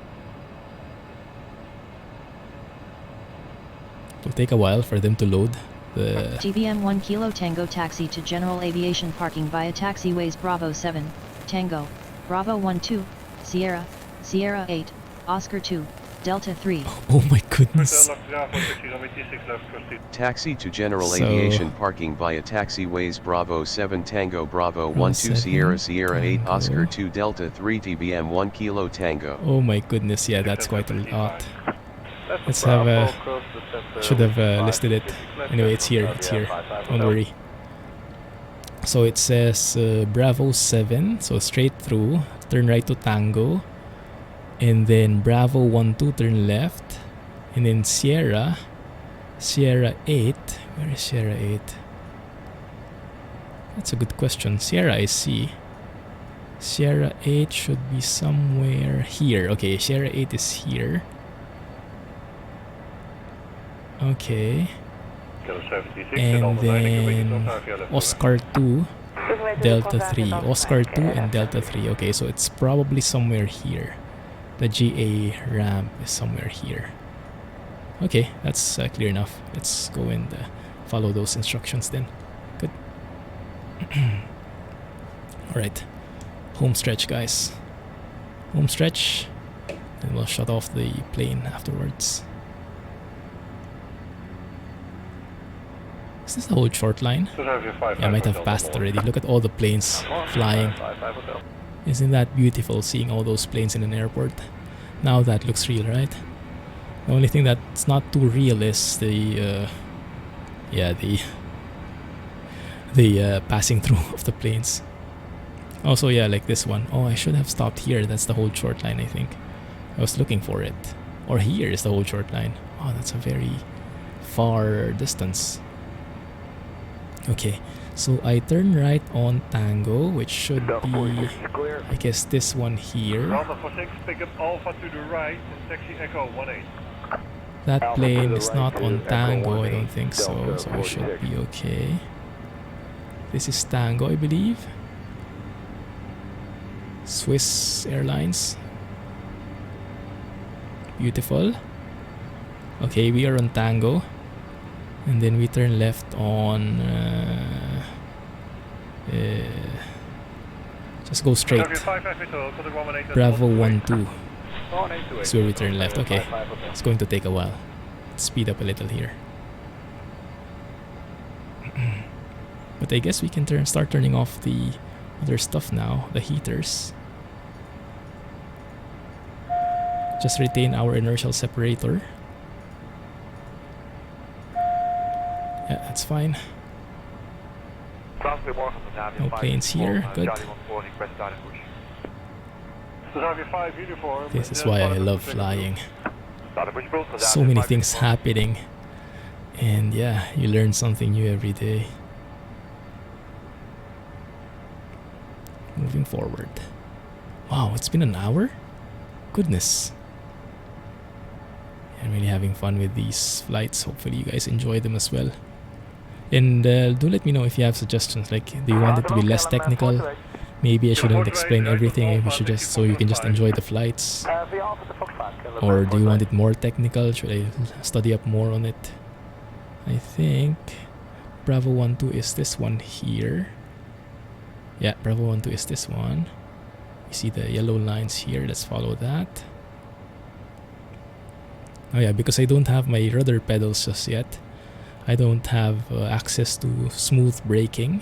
It'll take a while for them to load. The TBM 1 Kilo Tango taxi to General Aviation parking via taxiways Bravo 7, Tango, Bravo 12, Sierra, Sierra 8, Oscar 2, Delta 3. Oh my goodness. Taxi to General So- Aviation parking via taxiways Bravo 7 Tango Bravo 1 2 7 Sierra Sierra 8 Tango. Oscar 2 Delta 3 TBM 1 Kilo Tango. Oh my goodness, yeah, that's quite a lot. That's Let's have Bravo, a- close to center, Should have 5, listed it. 56 left, Anyway, it's here, it's here. Don't worry. So it says Bravo 7, so straight through, turn right to Tango, and then Bravo 1-2, turn left, and then Sierra 8, where is Sierra 8? That's a good question. Sierra I see. Sierra 8 should be somewhere here. Okay, Sierra 8 is here. Okay. And then Oscar 2, Delta 3. Oscar 2 and Delta 3. Okay, so it's probably somewhere here. The GA ramp is somewhere here. Okay, that's clear enough. Let's go and follow those instructions then. Good. Alright. Home stretch, guys. Home stretch. And we'll shut off the plane afterwards. Is this the whole short line? Yeah, I might have passed it already. Look at all the planes flying. Isn't that beautiful, seeing all those planes in an airport? Now that looks real, right? The only thing that's not too real is the passing through of the planes. Also, yeah, like this one. Oh, I should have stopped here. That's the whole short line, I think. I was looking for it. Or here is the whole short line. Oh, that's a very far distance. Okay, so I turn right on Tango, which should be, I guess, this one here. That plane is not on Tango, I don't think so, so we should be okay. This is Tango, I believe. Swiss Airlines. Beautiful. Okay, we are on Tango. And then we turn left on... just go straight. Bravo 1-2. That's where we turn left. Okay, it's going to take a while. Let's speed up a little here. But I guess we can start turning off the other stuff now, the heaters. Just retain our inertial separator. Yeah, that's fine. No planes here, good. This is why I love flying. So many things happening. And yeah, you learn something new every day. Moving forward. Wow, it's been an hour? Goodness. I'm really having fun with these flights. Hopefully you guys enjoy them as well. And do let me know if you have suggestions. Like, do you want it to be less technical? Maybe I shouldn't explain everything. Maybe we should just, so you can just enjoy the flights. Or do you want it more technical? Should I study up more on it? I think Bravo 1-2 is this one here. Yeah, Bravo 1-2 is this one. You see the yellow lines here. Let's follow that. Oh yeah, because I don't have my rudder pedals just yet. I don't have access to smooth braking.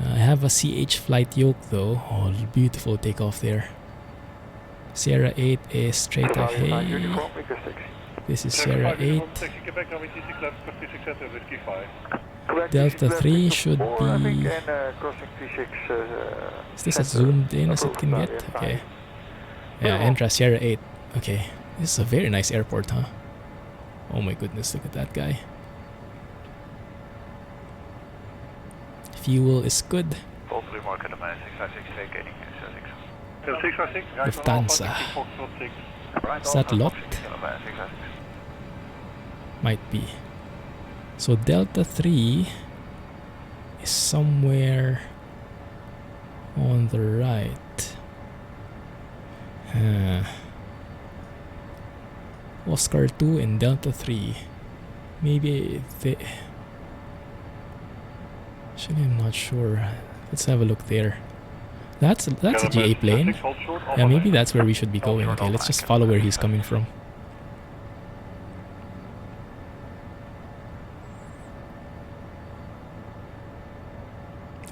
I have a CH flight yoke though. Oh, beautiful takeoff there. Sierra 8 is straight ahead. This is Sierra 8. Delta 3 should be... Is this as zoomed in as it can get? Okay. Yeah, Entra Sierra 8. Okay. This is a very nice airport, huh? Oh my goodness, look at that guy. Fuel is good. Lufthansa. Is that LOT? Might be. So Delta 3 is somewhere on the right. Oscar 2 and Delta 3. Maybe they... Actually, I'm not sure. Let's have a look there. That's a GA plane. Yeah, maybe that's where we should be going. Okay, let's just follow where he's coming from.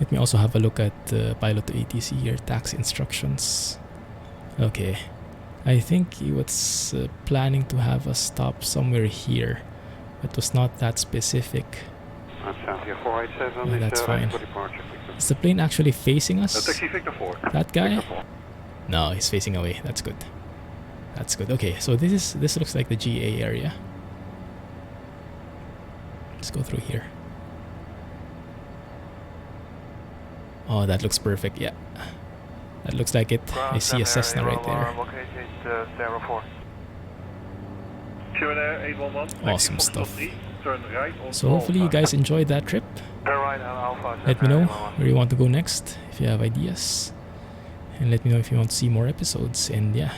Let me also have a look at pilot to ATC here, taxi instructions. Okay, I think he was planning to have us stop somewhere here, but was not that specific. Yeah, that's fine. Is the plane actually facing us? That guy? No, he's facing away. That's good. That's good. Okay, so this looks like the GA area. Let's go through here. Oh, that looks perfect. Yeah, that looks like it. I see a Cessna right there. Awesome stuff. So hopefully you guys enjoyed that trip. Let me know where you want to go next if you have ideas, and let me know if you want to see more episodes. And yeah,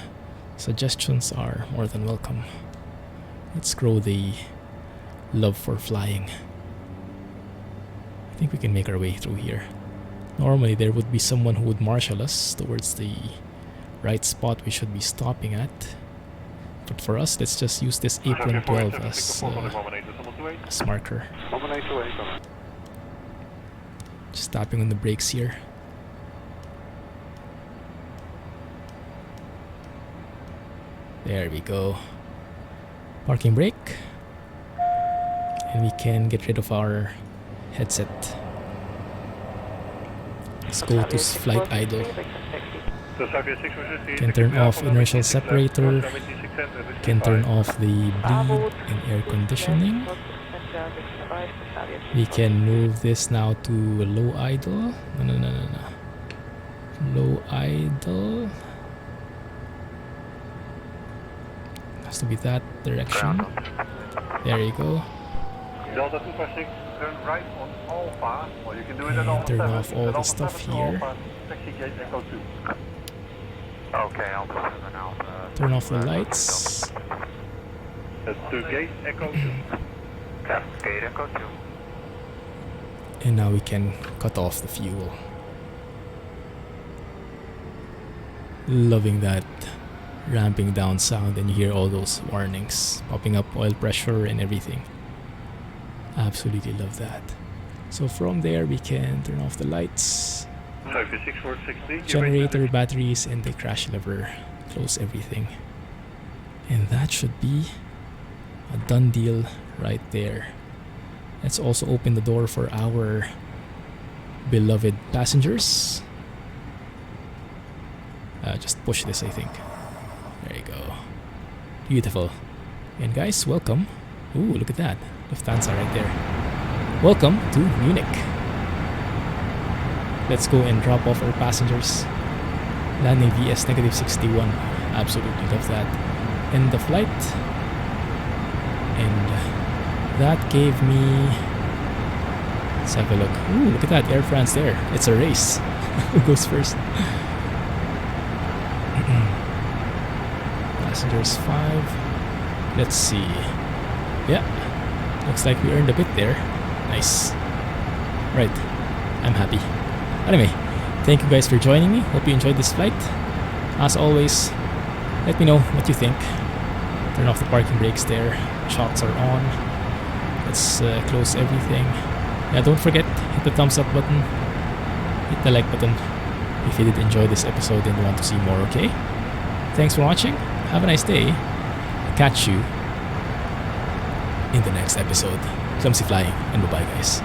suggestions are more than welcome. Let's grow the love for flying. I think we can make our way through here. Normally there would be someone who would marshal us towards the right spot we should be stopping at. But for us, let's just use this apron 12 as marker. Just tapping on the brakes here. There we go. Parking brake. And we can get rid of our headset. Let's go to flight idle. Can turn off inertial separator. Can turn off the bleed and air conditioning. We can move this now to low idle. No. Low idle. Has to be that direction. There you go. Turn right on Alpha, or you can do it at turn off all the stuff here. Okay, Alpha 7 Alpha. Turn off the lights. To gate Echo 2. Yeah, gate Echo 2. And now we can cut off the fuel. Loving that ramping down sound, and you hear all those warnings popping up, oil pressure and everything. Absolutely love that. So from there we can turn off the lights, generator, batteries, and the crash lever. Close everything. And that should be a done deal right there. Let's also open the door for our beloved passengers. Just push this, I think. There you go. Beautiful. And guys, welcome. Ooh, look at that. Lufthansa right there. Welcome to Munich. Let's go and drop off our passengers. Landing VS -61. Absolutely love that. End the flight. And that gave me... Let's have a look. Ooh, look at that. Air France there. It's a race. Who goes first? Passengers 5. Let's see. Yeah. Looks like we earned a bit there. Nice. Right. I'm happy. Anyway, thank you guys for joining me. Hope you enjoyed this flight. As always, let me know what you think. Turn off the parking brakes there. Shocks are on. Let's close everything. Yeah, don't forget, hit the thumbs up button. Hit the like button if you did enjoy this episode and want to see more, okay? Thanks for watching. Have a nice day. Catch you in the next episode. Clumsy flying, and bye-bye guys.